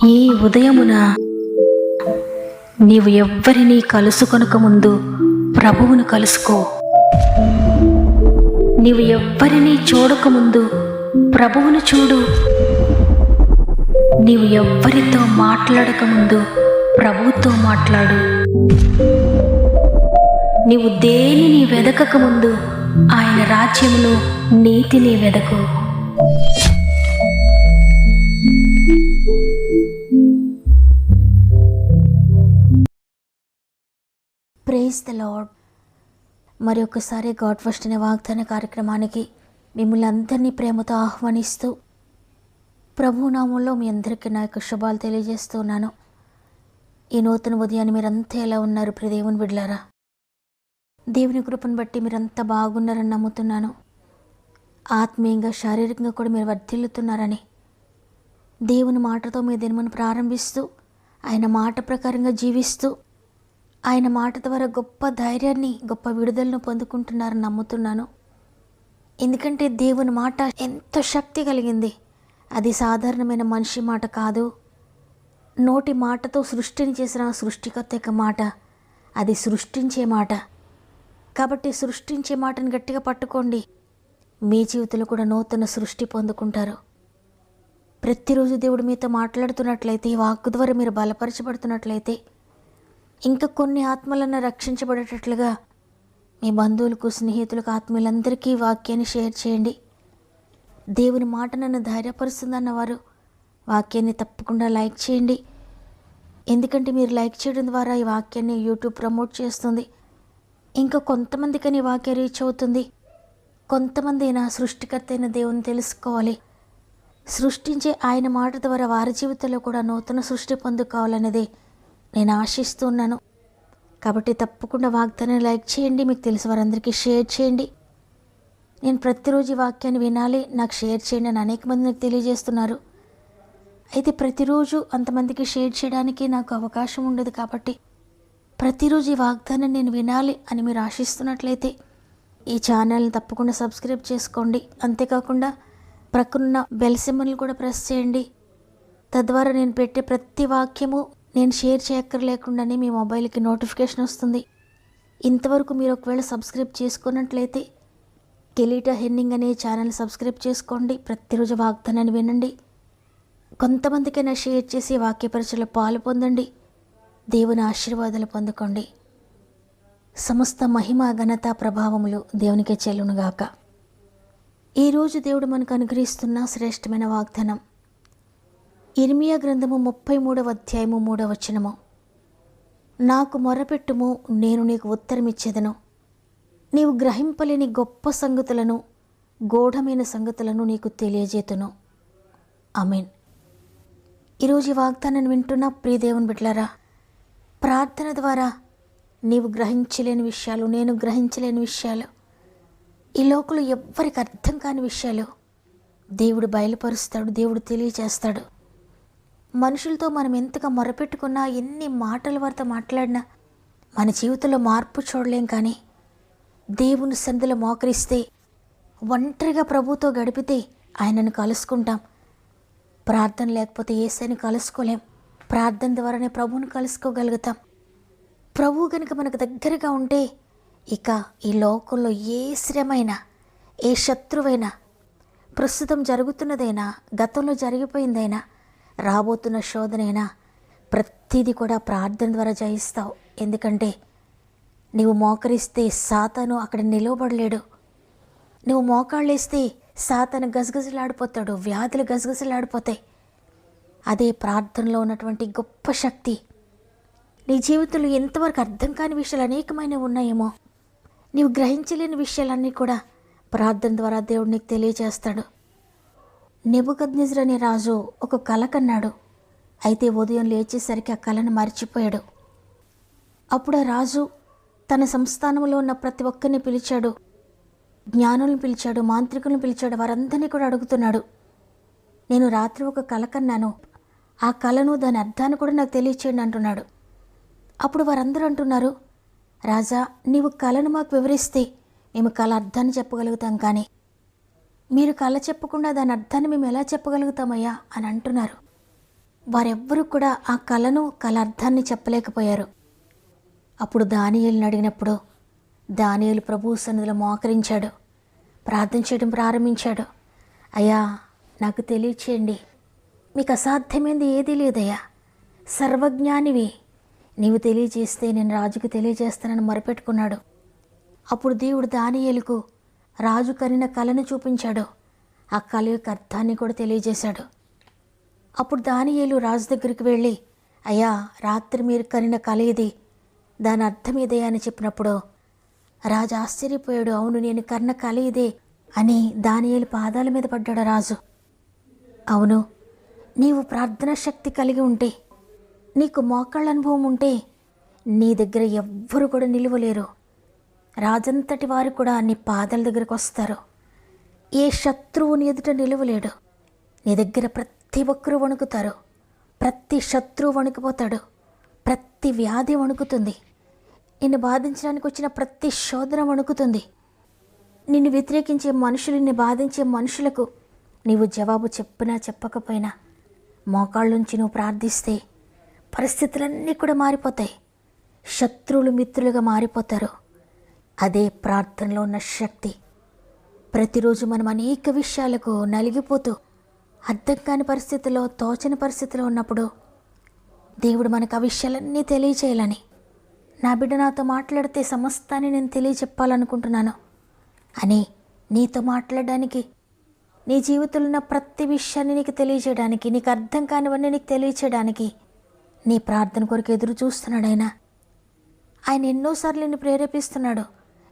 ఈ ఉదయమున నీవు ఎవ్వరినీ కలుసుకొనక ముందు ప్రభువును కలుసుకో. నీవు ఎవ్వరినీ చూడకముందు ప్రభువును చూడు. నీవు ఎవ్వరితో మాట్లాడకముందు ప్రభువుతో మాట్లాడు. నీవు దేనిని వెదకకముందు ఆయన రాజ్యమును నీతిని వెదకు. Praise the lord. మరి ఒకసారి గాడ్ ఫస్ట్ అనే వాగ్దాన కార్యక్రమానికి మిమ్మల్ని అందరినీ ప్రేమతో ఆహ్వానిస్తూ ప్రభు నామంలో మీ అందరికీ నా యొక్క శుభాలు తెలియజేస్తున్నాను. ఈ నూతన ఉదయాన్ని మీరంతా ఎలా ఉన్నారు ప్రియ దేవుని బిడ్డలారా? దేవుని కృపను బట్టి మీరంతా బాగున్నారని నమ్ముతున్నాను. ఆత్మీయంగా శారీరకంగా కూడా మీరు వర్ధిల్లుతున్నారని, దేవుని మాటతో మీ దినమును ప్రారంభిస్తూ ఆయన మాట ప్రకారంగా జీవిస్తూ ఆయన మాట ద్వారా గొప్ప ధైర్యాన్ని గొప్ప విడుదలను పొందుకుంటున్నారని నమ్ముతున్నాను. ఎందుకంటే దేవుని మాట ఎంతో శక్తి కలిగింది. అది సాధారణమైన మనిషి మాట కాదు. నోటి మాటతో సృష్టిని చేసిన సృష్టికర్త యొక్క మాట. అది సృష్టించే మాట. కాబట్టి సృష్టించే మాటను గట్టిగా పట్టుకోండి. మీ జీవితంలో కూడా నూతన సృష్టి పొందుకుంటారు. ప్రతిరోజు దేవుడు మీతో మాట్లాడుతున్నట్లయితే, వాక్కు ద్వారా మీరు బలపరచబడుతున్నట్లయితే, ఇంకా కొన్ని ఆత్మలను రక్షించబడేటట్లుగా మీ బంధువులకు, స్నేహితులకు, ఆత్మీయులందరికీ వాక్యాన్ని షేర్ చేయండి. దేవుని మాట నన్ను ధైర్యపరుస్తుందన్న వారు వాక్యాన్ని తప్పకుండా లైక్ చేయండి. ఎందుకంటే మీరు లైక్ చేయడం ద్వారా ఈ వాక్యాన్ని యూట్యూబ్ ప్రమోట్ చేస్తుంది. ఇంకా కొంతమందికని వాక్యం రీచ్ అవుతుంది. కొంతమంది నా సృష్టికర్త అయిన దేవుని తెలుసుకోవాలి. సృష్టించే ఆయన మాట ద్వారా వారి జీవితంలో కూడా నూతన సృష్టి పొందుకోవాలనేది నేను ఆశిస్తున్నాను. కాబట్టి తప్పకుండా వాగ్దానాన్ని లైక్ చేయండి. మీకు తెలిసి వారందరికీ షేర్ చేయండి. నేను ప్రతిరోజు ఈ వాక్యాన్ని వినాలి, నాకు షేర్ చేయండి అని అనేక మంది నాకు తెలియజేస్తున్నారు. అయితే ప్రతిరోజు అంతమందికి షేర్ చేయడానికి నాకు అవకాశం ఉండదు. కాబట్టి ప్రతిరోజు ఈ వాగ్దానాన్ని నేను వినాలి అని మీరు ఆశిస్తున్నట్లయితే ఈ ఛానల్ని తప్పకుండా సబ్స్క్రైబ్ చేసుకోండి. అంతేకాకుండా ప్రక్కనున్న బెల్ సింబల్ని కూడా ప్రెస్ చేయండి. తద్వారా నేను పెట్టే ప్రతి వాక్యము నేను షేర్ చేయక్కర్లేకుండానే మీ మొబైల్కి నోటిఫికేషన్ వస్తుంది. ఇంతవరకు మీరు ఒకవేళ సబ్స్క్రైబ్ చేసుకున్నట్లయితే కెలీటా హెన్నింగ్ అనే ఛానల్ సబ్స్క్రైబ్ చేసుకోండి. ప్రతిరోజు వాగ్దానాన్ని వినండి. కొంతమందికైనా షేర్ చేసి వాక్య పరిచయలో పాలు పొందండి. దేవుని ఆశీర్వాదాలు పొందుకోండి. సమస్త మహిమ, ఘనత, ప్రభావములు దేవునికే చెల్లునుగాక. ఈరోజు దేవుడు మనకు అనుగ్రహిస్తున్న శ్రేష్టమైన వాగ్దానం ఇర్మియా గ్రంథము 33వ అధ్యాయము 3వ వచనము. నాకు మొరపెట్టుము, నేను నీకు ఉత్తరమిచ్చేదను. నీవు గ్రహింపలేని గొప్ప సంగతులను, గూఢమైన సంగతులను నీకు తెలియజేతును. ఆమేన్. ఈరోజు ఈ వాగ్దానాన్ని వింటున్న ప్రియ దేవుని బిడ్డలారా, ప్రార్థన ద్వారా నీవు గ్రహించలేని విషయాలు, నేను గ్రహించలేని విషయాలు, ఈ లోకంలో ఎవ్వరికి అర్థం కాని విషయాలు దేవుడు బయలుపరుస్తాడు, దేవుడు తెలియజేస్తాడు. మనుషులతో మనం ఎంతగా మొరపెట్టుకున్నా, ఎన్ని మాటల వారితో మాట్లాడినా మన జీవితంలో మార్పు చూడలేం. కానీ దేవుని సన్నిధిలో మోకరిస్తే, ఒంటరిగా ప్రభువుతో గడిపితే ఆయనను కలుసుకుంటాం. ప్రార్థన లేకపోతే యేసుని కలుసుకోలేం. ప్రార్థన ద్వారానే ప్రభువుని కలుసుకోగలుగుతాం. ప్రభువు కనుక మనకు దగ్గరగా ఉంటే ఇక ఈ లోకంలో ఏ శ్రమైనా, ఏ శత్రువైనా, ప్రస్తుతం జరుగుతున్నదైనా, గతంలో జరిగిపోయిందైనా, రాబోతున్న శోధనైనా ప్రతిదీ కూడా ప్రార్థన ద్వారా జయిస్తావు. ఎందుకంటే నీవు మోకరిస్తే సాతాను అక్కడ నిలవబడలేడు. నువ్వు మోకాళ్ళేస్తే సాతాను గజగజలాడిపోతాడు, వ్యాధులు గజగజలాడిపోతాయి. అదే ప్రార్థనలో ఉన్నటువంటి గొప్ప శక్తి. నీ జీవితంలో ఎంతవరకు అర్థం కాని విషయాలు అనేకమైనవి ఉన్నాయేమో, నీవు గ్రహించలేని విషయాలన్నీ కూడా ప్రార్థన ద్వారా దేవుడు నీకు తెలియజేస్తాడు. నెబుకద్నెజరు అనే రాజు ఒక కల కన్నాడు. అయితే ఉదయం లేచేసరికి ఆ కళను మర్చిపోయాడు. అప్పుడు ఆ రాజు తన సంస్థానంలో ఉన్న ప్రతి ఒక్కరిని పిలిచాడు, జ్ఞానులను పిలిచాడు, మాంత్రికులను పిలిచాడు. వారందరినీ కూడా అడుగుతున్నాడు, నేను రాత్రి ఒక కల కన్నాను, ఆ కళను, దాని అర్థాన్ని కూడా నాకు తెలియచేయండి అంటున్నాడు. అప్పుడు వారందరూ అంటున్నారు, రాజా, నీవు కళను మాకు వివరిస్తే మేము కళ అర్థాన్ని చెప్పగలుగుతాం, కానీ మీరు కళ చెప్పకుండా దాని అర్థాన్ని మేము ఎలా చెప్పగలుగుతామయ్యా అని అంటున్నారు. వారెవ్వరూ కూడా ఆ కల అర్థాన్ని చెప్పలేకపోయారు. అప్పుడు దానియేలుని అడిగినప్పుడు దానియేలు ప్రభువు సన్నిధిలో మోకరించాడు, ప్రార్థన చేయడం ప్రారంభించాడు. అయ్యా, నాకు తెలియచేయండి, మీకు అసాధ్యమైంది ఏదీ లేదయ్యా, సర్వజ్ఞానివి, నీవు తెలియజేస్తే నేను రాజుకు తెలియజేస్తానని మొరపెట్టుకున్నాడు. అప్పుడు దేవుడు దానియేలుకు రాజు కనిన కలను చూపించాడు. ఆ కల యొక్క అర్థాన్ని కూడా తెలియజేశాడు. అప్పుడు దానియేలు రాజు దగ్గరికి వెళ్ళి, అయ్యా, రాత్రి మీరు కనిన కల ఇది, దాని అర్థం ఇదే అని చెప్పినప్పుడు రాజు ఆశ్చర్యపోయాడు. అవును, నేను కన్న కల ఇదే అని దానియేలు పాదాల మీద పడ్డాడు రాజు. అవును, నీవు ప్రార్థనా శక్తి కలిగి ఉంటే, నీకు మోకాళ్ళ అనుభవం ఉంటే నీ దగ్గర ఎవ్వరు కూడా నిలువలేరు. రాజంతటి వారు కూడా నీ పాదాల దగ్గరకు వస్తారు. ఏ శత్రువు నీ ఎదుట నిలువలేడు. నీ దగ్గర ప్రతి ఒక్కరూ వణుకుతారు. ప్రతి శత్రువు వణుకుపోతాడు. ప్రతి వ్యాధి వణుకుతుంది. నిన్ను బాధించడానికి వచ్చిన ప్రతి శోధన వణుకుతుంది. నిన్ను వ్యతిరేకించే మనుషులు, నిన్ను బాధించే మనుషులకు నీవు జవాబు చెప్పినా చెప్పకపోయినా మోకాళ్ళ నుంచి నువ్వు ప్రార్థిస్తే పరిస్థితులన్నీ కూడా మారిపోతాయి. శత్రువులు మిత్రులుగా మారిపోతారు. అదే ప్రార్థనలో ఉన్న శక్తి. ప్రతిరోజు మనం అనేక విషయాలకు నలిగిపోతూ అర్థం కాని పరిస్థితుల్లో, తోచని పరిస్థితిలో ఉన్నప్పుడు దేవుడు మనకు ఆ విషయాలన్నీ తెలియచేయాలని, నా బిడ్డ నాతో మాట్లాడితే సమస్తాన్ని నేను తెలియచెప్పాలనుకుంటున్నాను అని నీతో మాట్లాడడానికి, నీ జీవితంలో ఉన్న ప్రతి విషయాన్ని నీకు తెలియచేయడానికి, నీకు అర్థం కానివన్నీ నీకు తెలియచేయడానికి నీ ప్రార్థన కొరకు ఎదురు చూస్తున్నాడు ఆయన ఎన్నోసార్లు నిన్ను ప్రేరేపిస్తున్నాడు.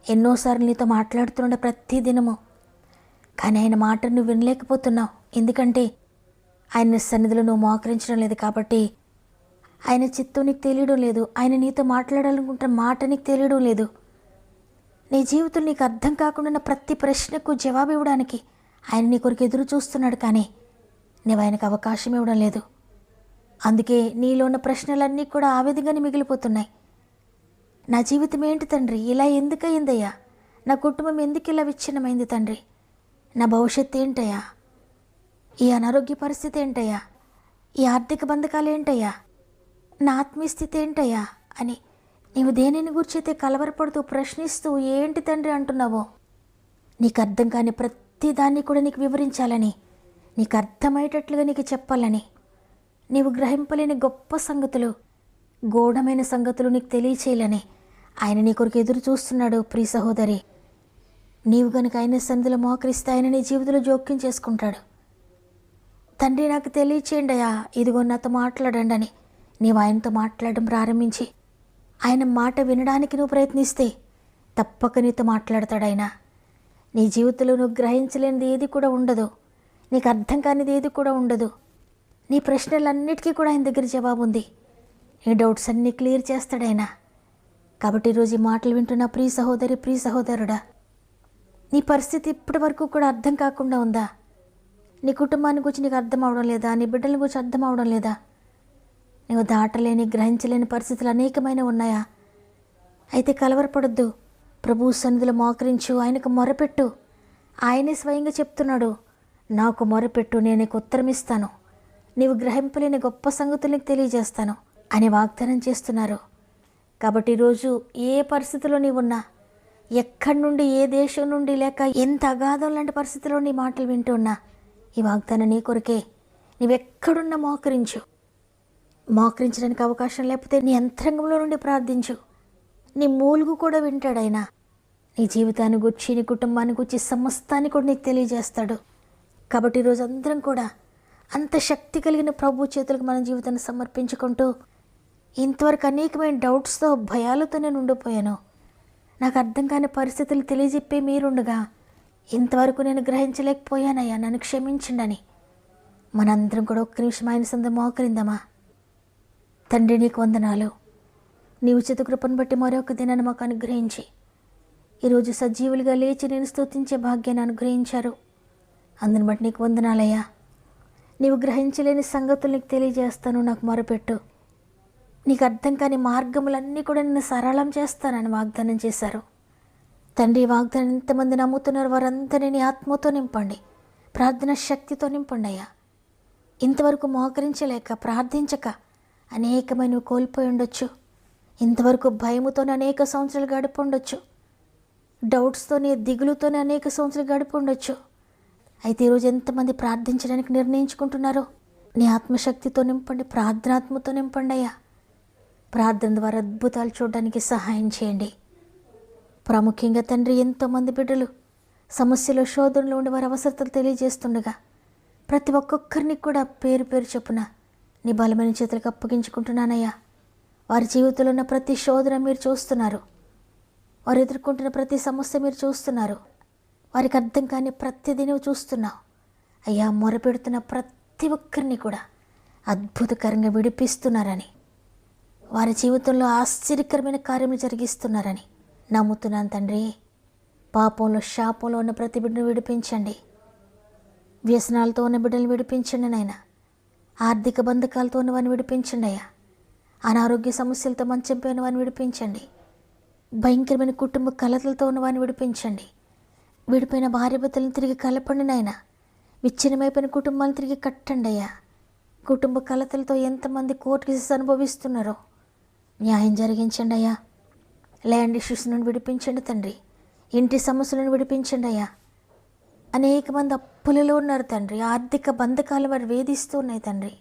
ఎన్నోసార్లు నీతో మాట్లాడుతున్నాడు ప్రతి దినము. కానీ ఆయన మాట నువ్వు వినలేకపోతున్నావు. ఎందుకంటే ఆయన సన్నిధిలో నువ్వు మోకరించడం లేదు కాబట్టి. ఆయన చిత్తం నీకు తెలియడం లేదు. ఆయన నీతో మాట్లాడాలనుకుంటున్న మాట నీకు తెలియడం లేదు. నీ జీవితం నీకు అర్థం కాకుండా ప్రతి ప్రశ్నకు జవాబు ఇవ్వడానికి ఆయన నీ కొరకు ఎదురు చూస్తున్నాడు. కానీ నువ్వు ఆయనకు అవకాశం ఇవ్వడం లేదు. అందుకే నీలో ఉన్న ప్రశ్నలన్నీ కూడా ఆ విధంగానే మిగిలిపోతున్నాయి. నా జీవితం ఏంటి తండ్రి, ఇలా ఎందుకయిందయ్యా? నా కుటుంబం ఎందుకు ఇలా విచ్ఛిన్నమైంది తండ్రి? నా భవిష్యత్తు ఏంటయ్యా? ఈ అనారోగ్య పరిస్థితి ఏంటయ్యా? ఈ ఆర్థిక బంధకాలు ఏంటయ్యా? నా ఆత్మీయస్థితి ఏంటయ్యా అని నీవు దేనిని గుర్చైతే కలవరపడుతూ ప్రశ్నిస్తూ ఏంటి తండ్రి అంటున్నావో, నీకు అర్థం కాని ప్రతి దాన్ని కూడా నీకు వివరించాలని, నీకు అర్థమయ్యేటట్లుగా నీకు చెప్పాలని, నీవు గ్రహింపలేని గొప్ప సంగతులు, గూఢమైన సంగతులు నీకు తెలియచేయాలని ఆయన నీ కొరకు ఎదురు చూస్తున్నాడు. ప్రియ సహోదరి, నీవు కనుక ఆయన సన్నిధిలో మోకరిస్తే ఆయన నీ జీవితంలో జోక్యం చేసుకుంటాడు. తండ్రి, నాకు తెలియచేయండి అయ్యా, ఇదిగో నాతో మాట్లాడండి అని నీవు ఆయనతో మాట్లాడడం ప్రారంభించి ఆయన మాట వినడానికి నువ్వు ప్రయత్నిస్తే తప్పక నీతో మాట్లాడతాడు ఆయన. నీ జీవితంలో నువ్వు గ్రహించలేనిది ఏది కూడా ఉండదు. నీకు అర్థం కానిది ఏది కూడా ఉండదు. నీ ప్రశ్నలన్నిటికీ కూడా ఆయన దగ్గర జవాబు ఉంది. నీ డౌట్స్ అన్నీ క్లియర్ చేస్తాడు ఆయన. కాబట్టి ఈరోజు ఈ మాటలు వింటున్న ప్రియ సహోదరి, ప్రియ సహోదరుడా, నీ పరిస్థితి ఇప్పటి వరకు కూడా అర్థం కాకుండా ఉందా? నీ కుటుంబాన్ని గురించి నీకు అర్థం అవడం లేదా? నీ బిడ్డల గురించి అర్థం అవడం లేదా? నువ్వు దాటలేని, గ్రహించలేని పరిస్థితులు అనేకమైన ఉన్నాయా? అయితే కలవరపడొద్దు. ప్రభు సన్నిధిలో మోకరించు, ఆయనకు మొరపెట్టు. ఆయనే స్వయంగా చెప్తున్నాడు, నాకు మొరపెట్టు, నేను నీకు ఉత్తరం ఇస్తాను, నీవు గ్రహింపలేని గొప్ప సంగతులు తెలియజేస్తాను అని వాగ్దానం చేస్తున్నారు. కాబట్టి ఈరోజు ఏ పరిస్థితిలో నీవున్నా, ఎక్కడి నుండి, ఏ దేశం నుండి, లేక ఎంత అగాధం లాంటి పరిస్థితిలో నీ మాటలు వింటున్నా, ఈ వాగ్దానం నీ కొరకే. నీవెక్కడున్నా మోకరించు. మోకరించడానికి అవకాశం లేకపోతే నీ అంతరంగంలో నుండి ప్రార్థించు. నీ మూలుగు కూడా వింటాడు ఆయన. నీ జీవితాన్ని గురించి, నీ కుటుంబాన్ని గురించి, సమస్తాన్ని కూడా నీకు తెలియజేస్తాడు. కాబట్టి ఈరోజు అందరం కూడా అంత శక్తి కలిగిన ప్రభు చేతులకు మన జీవితాన్ని సమర్పించుకుంటూ, ఇంతవరకు అనేకమైన డౌట్స్తో, భయాలతో నేను ఉండిపోయాను, నాకు అర్థం కాని పరిస్థితులు తెలియజెప్పే మీరుండగా ఇంతవరకు నేను గ్రహించలేకపోయానయ్యా, నన్ను క్షమించండి అని మనందరం కూడా ఒక్క నిమిషం ఆయన సంద మోకరిందమా. తండ్రి, నీకు వందనాలు. నీ ఉచిత కృపను బట్టి మరొక దినాన్ని మాకు అనుగ్రహించి ఈరోజు సజీవులుగా లేచి నేను స్తుతించే భాగ్యాన్ని అనుగ్రహించారు. అందుని బట్టి నీకు వందనాలయ్యా. నీవు గ్రహించలేని సంగతులు నీకు తెలియజేస్తాను, నాకు మొరపెట్టు. నీకు అర్థం కాని మార్గములన్నీ కూడా నేను సరళం చేస్తానని వాగ్దానం చేశారు. తండ్రి, వాగ్దానం ఎంతమంది నమ్ముతున్నారు వారందరినీ నీ ఆత్మతో నింపండి, ప్రార్థన శక్తితో నింపండి అయ్యా. ఇంతవరకు మోకరించలేక ప్రార్థించక అనేకమైనవి కోల్పోయి ఉండొచ్చు. ఇంతవరకు భయముతోనే అనేక సంవత్సరాలు గడిపి ఉండొచ్చు. డౌట్స్తోనే, దిగులుతోనే అనేక సంవత్సరాలు గడిపి ఉండొచ్చు. అయితే ఈరోజు ఎంతమంది ప్రార్థించడానికి నిర్ణయించుకుంటున్నారో నీ ఆత్మశక్తితో నింపండి, ప్రార్థనాత్మతో నింపండి అయ్యా. ప్రార్థన ద్వారా అద్భుతాలు చూడడానికి సహాయం చేయండి. ప్రాముఖ్యంగా తండ్రి, ఎంతోమంది బిడ్డలు సమస్యలో, శోధనలో ఉండి వారి అవసరతలు తెలియజేస్తుండగా ప్రతి ఒక్కొక్కరిని కూడా పేరు పేరు చొప్పున నీ బలమైన చేతులకు అప్పగించుకుంటున్నానయ్యా. వారి జీవితంలో ఉన్న ప్రతి శోధన మీరు చూస్తున్నారు. వారు ఎదుర్కొంటున్న ప్రతి సమస్య మీరు చూస్తున్నారు. వారికి అర్థం కాని ప్రతిదీ నువ్వు చూస్తున్నావు అయ్యా. మొరపెడుతున్న ప్రతి ఒక్కరిని కూడా అద్భుతకరంగా విడిపిస్తున్నారని, వారి జీవితంలో ఆశ్చర్యకరమైన కార్యములు జరిగిస్తున్నారని నమ్ముతున్నాను తండ్రి. పాపంలో, శాపంలో ఉన్న ప్రతి బిడ్డను విడిపించండి. వ్యసనాలతో ఉన్న బిడ్డలు విడిపించండి నాయన. ఆర్థిక బంధకాలతో ఉన్న వారిని విడిపించండి అయ్యా. అనారోగ్య సమస్యలతో మంచం పోయిన వారిని విడిపించండి. భయంకరమైన కుటుంబ కలతలతో ఉన్న వారిని విడిపించండి. విడిపోయిన భార్యాభర్తలను తిరిగి కలపండి నాయన. విచ్ఛిన్నమైపోయిన కుటుంబాలను తిరిగి కట్టండి అయ్యా. కుటుంబ కలతలతో ఎంతమంది కోర్టు కేసెస్ అనుభవిస్తున్నారో న్యాయం జరిగించండి అయ్యా. ల్యాండ్ ఇష్యూస్ నుండి విడిపించండి తండ్రి. ఇంటి సమస్యలను విడిపించండి అయ్యా. అనేక మంది అప్పులలో ఉన్నారు తండ్రి. ఆర్థిక బంధకాలు వారు వేధిస్తూ ఉన్నాయి తండ్రి.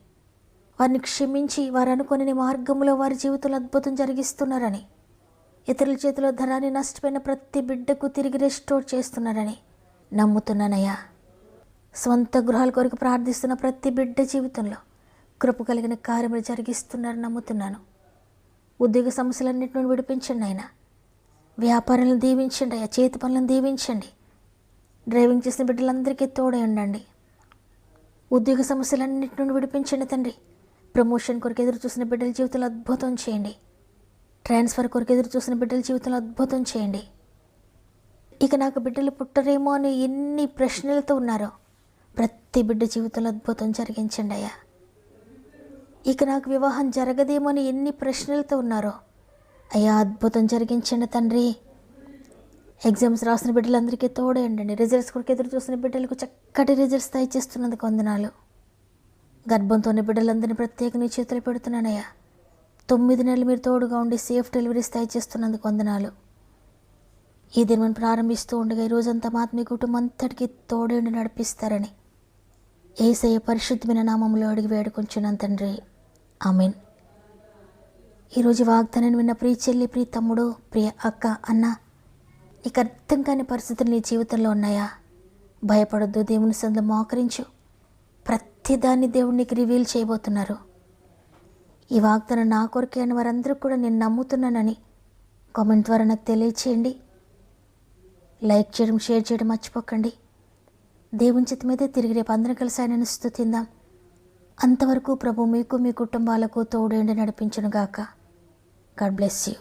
వారిని క్షమించి వారు అనుకుని మార్గంలో వారి జీవితంలో అద్భుతం జరిగిస్తున్నారని, ఇతరుల చేతిలో ధనాన్ని నష్టపోయిన ప్రతి బిడ్డకు తిరిగి రెస్టోర్ చేస్తున్నారని నమ్ముతున్నానయ్యా. స్వంత గృహాల కొరకు ప్రార్థిస్తున్న ప్రతి బిడ్డ జీవితంలో కృప కలిగిన కార్యములు జరిగిస్తున్నారని నమ్ముతున్నాను. ఉద్యోగ సమస్యలన్నింటి నుండి విడిపించండి ఆయన. వ్యాపారాలను దీవించండి అయ్యా. చేతి పనులను దీవించండి. డ్రైవింగ్ చేసిన బిడ్డలందరికీ తోడే ఉండండి. ఉద్యోగ సమస్యలన్నింటి నుండి విడిపించండి తండ్రి. ప్రమోషన్ కొరకు ఎదురు చూసిన బిడ్డల జీవితంలో అద్భుతం చేయండి. ట్రాన్స్ఫర్ కొరకు ఎదురు చూసిన బిడ్డల జీవితంలో అద్భుతం చేయండి. ఇక నాకు బిడ్డలు పుట్టరేమో అని ఎన్ని ప్రశ్నలతో ఉన్నారో ప్రతి బిడ్డ జీవితంలో అద్భుతం జరిగించండి అయ్యా. ఇక నాకు వివాహం జరగదేమో అని ఎన్ని ప్రశ్నలతో ఉన్నారో అయ్యా అద్భుతం జరిగించండి తండ్రి. ఎగ్జామ్స్ రాసిన బిడ్డలందరికీ తోడే ఉండండి. రిజల్ట్స్ కొరకు ఎదురు చూసిన బిడ్డలకు చక్కటి రిజల్ట్స్ దయచేస్తున్నందుకు వందనాలు. గర్భంతో ఉన్న బిడ్డలందరినీ ప్రత్యేక నీ చేతులు పెడుతున్నానయ్యా. 9 నెలలు మీరు తోడుగా ఉండి సేఫ్ డెలివరీస్ దయచేస్తున్నందుకు వందనాలు. ఈ దినం ప్రారంభిస్తూ ఉండగా ఈ రోజంతా మీ కుటుంబం అంతటికీ తోడే ఉండి నడిపిస్తారని యేసయ్య పరిశుద్ధమైన నామములో అడిగి వేడుకొంచున్నాను తండ్రి. ఆమేన్. ఈరోజు వాగ్దానాన్ని విన్న ప్రియ చెల్లి, ప్రియ తమ్ముడు, ప్రియ అక్క, అన్న, నీకు అర్థం కాని పరిస్థితులు నీ జీవితంలో ఉన్నాయా? భయపడొద్దు. దేవుని సందు మోకరించు. ప్రతిదాన్ని దేవుడు నీకు రివీల్ చేయబోతున్నారు. ఈ వాగ్దానం నా కొరకే అని వారందరూ కూడా నేను నమ్ముతున్నానని కామెంట్ ద్వారా నాకు తెలియచేయండి. లైక్ చేయడం, షేర్ చేయడం మర్చిపోకండి. దేవుని చిత్తం మీద తిరిగి రేపు అందరం కలిసి ఆయనను స్తుతిందాం. అంతవరకు ప్రభు మీకు, మీ కుటుంబాలకు తోడేండి నడిపించునుగాక. God bless you.